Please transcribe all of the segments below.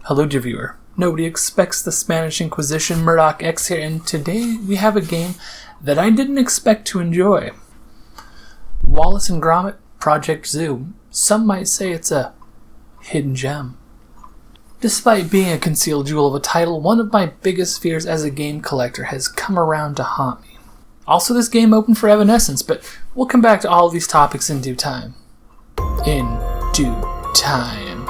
Hello dear viewer. Nobody expects the Spanish Inquisition, Murdoch X here, and today we have a game that I didn't expect to enjoy. Wallace and Gromit, Project Zoo. Some might say it's a hidden gem. Despite being a concealed jewel of a title, one of my biggest fears as a game collector has come around to haunt me. Also, this game opened for Evanescence, but we'll come back to all of these topics in due time. In due time.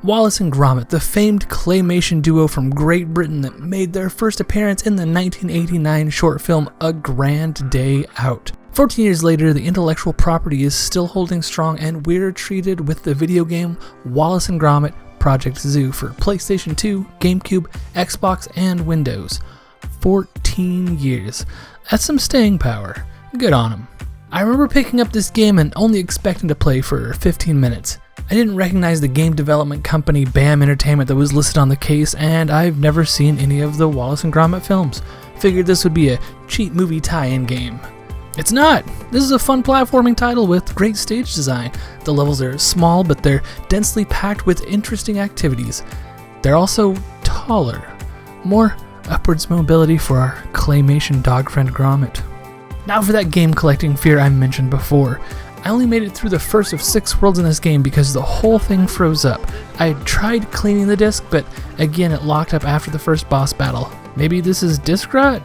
Wallace and Gromit, the famed claymation duo from Great Britain that made their first appearance in the 1989 short film A Grand Day Out. 14 years later, the intellectual property is still holding strong, and we're treated with the video game Wallace and Gromit Project Zoo for PlayStation 2, GameCube, Xbox, and Windows. 14 years. That's some staying power. Good on them. I remember picking up this game and only expecting to play for 15 minutes. I didn't recognize the game development company BAM Entertainment that was listed on the case, and I've never seen any of the Wallace and Gromit films. Figured this would be a cheap movie tie-in game. It's not! This is a fun platforming title with great stage design. The levels are small, but they're densely packed with interesting activities. They're also taller. More upwards mobility for our claymation dog friend Gromit. Now for that game collecting fear I mentioned before. I only made it through the first of 6 worlds in this game because the whole thing froze up. I tried cleaning the disc, but again it locked up after the first boss battle. Maybe this is disc rot?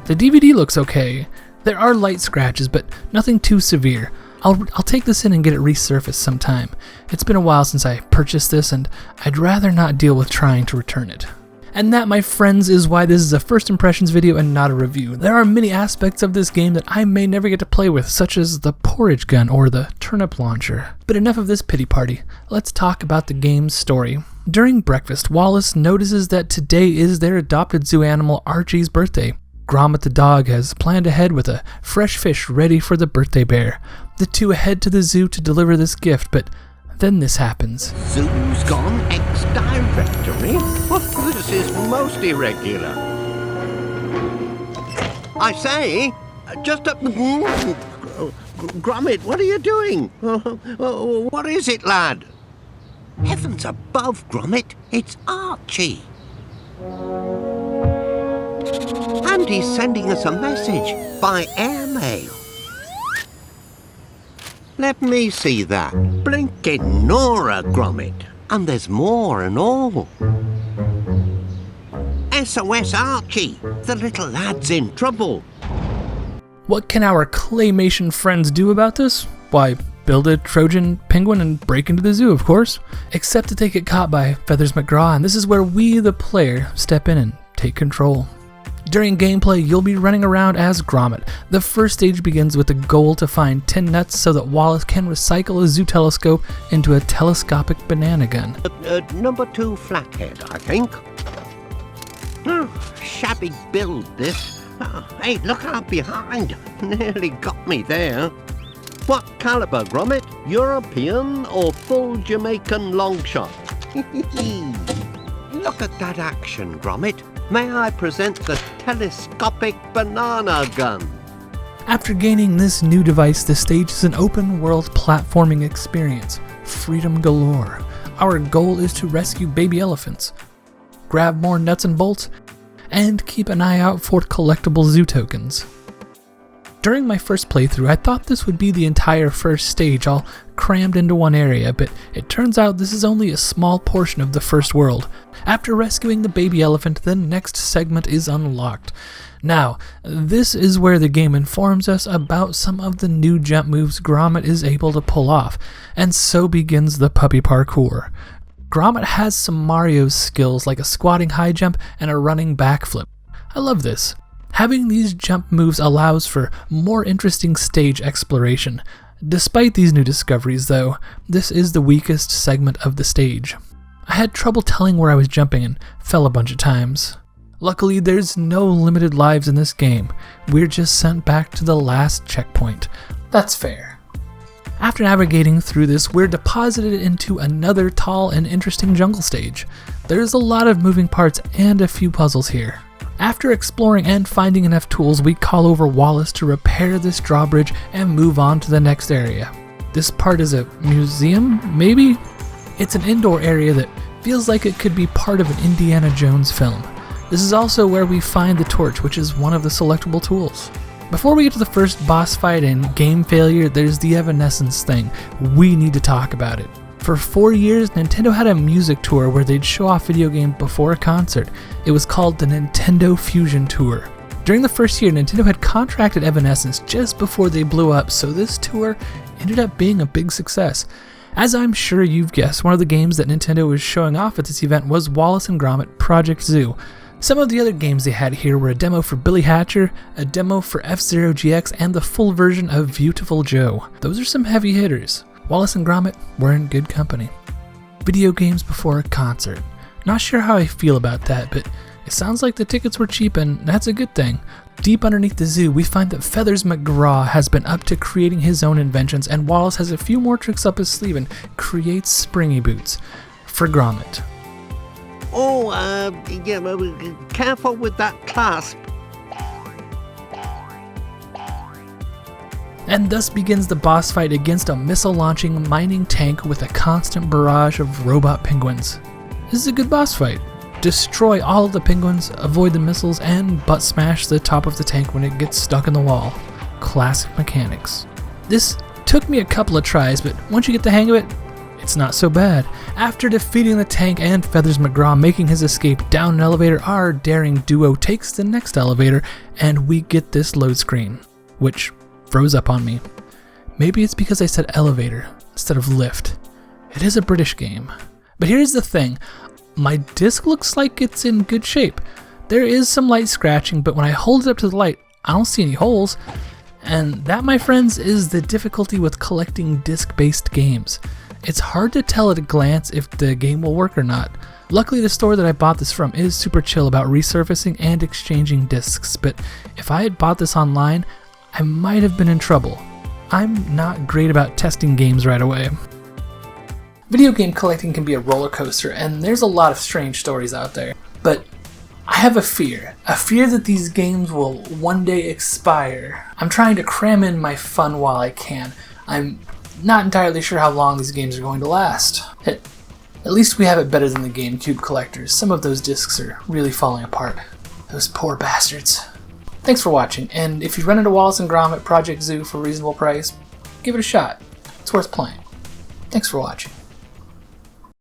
The DVD looks okay. There are light scratches, but nothing too severe. I'll take this in and get it resurfaced sometime. It's been a while since I purchased this, and I'd rather not deal with trying to return it. And that, my friends, is why this is a first impressions video and not a review. There are many aspects of this game that I may never get to play with, such as the porridge gun or the turnip launcher. But enough of this pity party. Let's talk about the game's story. During breakfast, Wallace notices that today is their adopted zoo animal Archie's birthday. Gromit the dog has planned ahead with a fresh fish ready for the birthday bear. The two head to the zoo to deliver this gift, but then this happens. Zoo's gone ex-directory? This is most irregular. I say, just a... Gromit, what are you doing? What is it, lad? Heavens above, Gromit, it's Archie. And he's sending us a message by airmail. Let me see that. Blinking Nora, Gromit. And there's more and all. SOS Archie, the little lad's in trouble. What can our claymation friends do about this? Why, build a Trojan penguin and break into the zoo, of course. Except that they get caught by Feathers McGraw, and this is where we, the player, step in and take control. During gameplay, you'll be running around as Gromit. The first stage begins with the goal to find 10 nuts so that Wallace can recycle a zoo telescope into a telescopic banana gun. Number 2 flathead, I think. Shabby build, this. Hey, look out behind. Nearly got me there. What caliber, Gromit? European or full Jamaican long shot? Look at that action, Gromit. May I present the Telescopic Banana Gun? After gaining this new device, the stage is an open-world platforming experience. Freedom galore. Our goal is to rescue baby elephants, grab more nuts and bolts, and keep an eye out for collectible zoo tokens. During my first playthrough, I thought this would be the entire first stage, all crammed into one area, but it turns out this is only a small portion of the first world. After rescuing the baby elephant, the next segment is unlocked. Now, this is where the game informs us about some of the new jump moves Gromit is able to pull off, and so begins the puppy parkour. Gromit has some Mario skills like a squatting high jump and a running backflip. I love this. Having these jump moves allows for more interesting stage exploration. Despite these new discoveries, though, this is the weakest segment of the stage. I had trouble telling where I was jumping and fell a bunch of times. Luckily, there's no limited lives in this game. We're just sent back to the last checkpoint. That's fair. After navigating through this, we're deposited into another tall and interesting jungle stage. There's a lot of moving parts and a few puzzles here. After exploring and finding enough tools, we call over Wallace to repair this drawbridge and move on to the next area. This part is a museum, maybe? It's an indoor area that feels like it could be part of an Indiana Jones film. This is also where we find the torch, which is one of the selectable tools. Before we get to the first boss fight and game failure, there's the Evanescence thing. We need to talk about it. For 4 years, Nintendo had a music tour where they'd show off video games before a concert. It was called the Nintendo Fusion Tour. During the first year, Nintendo had contracted Evanescence just before they blew up, so this tour ended up being a big success. As I'm sure you've guessed, one of the games that Nintendo was showing off at this event was Wallace and Gromit Project Zoo. Some of the other games they had here were a demo for Billy Hatcher, a demo for F-Zero GX, and the full version of Beautiful Joe. Those are some heavy hitters. Wallace and Gromit were in good company. Video games before a concert. Not sure how I feel about that, but it sounds like the tickets were cheap, and that's a good thing. Deep underneath the zoo, we find that Feathers McGraw has been up to creating his own inventions, and Wallace has a few more tricks up his sleeve and creates springy boots for Gromit. Oh, yeah, careful with that clasp. And thus begins the boss fight against a missile-launching mining tank with a constant barrage of robot penguins. This is a good boss fight. Destroy all of the penguins, avoid the missiles, and butt smash the top of the tank when it gets stuck in the wall. Classic mechanics. This took me a couple of tries, but once you get the hang of it, it's not so bad. After defeating the tank and Feathers McGraw making his escape down an elevator, our daring duo takes the next elevator, and we get this load screen, which froze up on me. Maybe it's because I said elevator instead of lift. It is a British game. But here's the thing. My disc looks like it's in good shape. There is some light scratching, but when I hold it up to the light, I don't see any holes. And that, my friends, is the difficulty with collecting disc-based games. It's hard to tell at a glance if the game will work or not. Luckily, the store that I bought this from is super chill about resurfacing and exchanging discs, but if I had bought this online, I might have been in trouble. I'm not great about testing games right away. Video game collecting can be a roller coaster, and there's a lot of strange stories out there. But I have a fear that these games will one day expire. I'm trying to cram in my fun while I can. I'm not entirely sure how long these games are going to last. At least we have it better than the GameCube collectors. Some of those discs are really falling apart. Those poor bastards. Thanks for watching, and if you run into Wallace and Gromit Project Zoo for a reasonable price, give it a shot. It's worth playing. Thanks for watching. I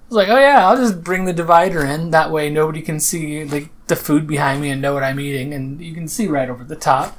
was like, oh yeah, I'll just bring the divider in, that way nobody can see the food behind me and know what I'm eating, and you can see right over the top.